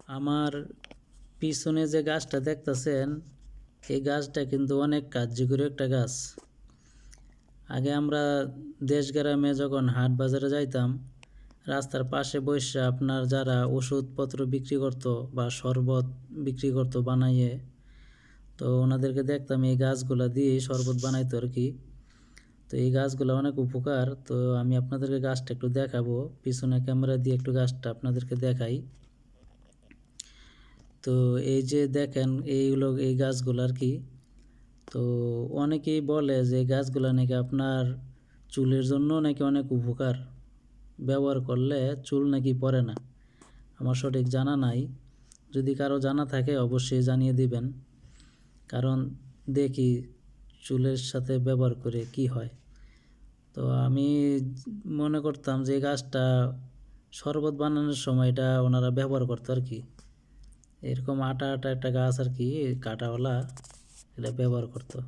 আমার পিছনে যে গাছটা দেখতেছেন, এই গাছটা কিন্তু অনেক কার্যকরী একটা গাছ। আগে আমরা দেশ গ্রামে যখন হাট বাজারে যাইতাম, রাস্তার পাশে বসে আপনার যারা ওষুধপত্র বিক্রি করতো বা শরবত বিক্রি করতো বানাইয়ে, তো ওনাদেরকে দেখতাম এই গাছগুলা দিয়ে শরবত বানাইতো আর কি। তো এই গাছগুলো অনেক উপকার। তো আমি আপনাদেরকে গাছটা একটু দেখাবো, পিছনে ক্যামেরা দিয়ে একটু গাছটা আপনাদেরকে দেখাই। তো এই যে দেখেন, এইগুলো এই গাছগুলো আর কি। তো অনেকেই বলে যে এই গাছগুলো নাকি আপনার চুলের জন্য নাকি অনেক উপকার, ব্যবহার করলে চুল নাকি পড়ে না। আমার সঠিক জানা নাই, যদি কারো জানা থাকে অবশ্যই জানিয়ে দিবেন, কারণ দেখি চুলের সাথে ব্যবহার করে কি হয়। তো আমি মনে করতাম যে এই গাছটা শরবত বানানোর সময় এটা ওনারা ব্যবহার করতো আর কি। এরকম আটা আটা একটা গাছ আর কি, কাঁটাওয়ালা, এটা ব্যবহার করতো।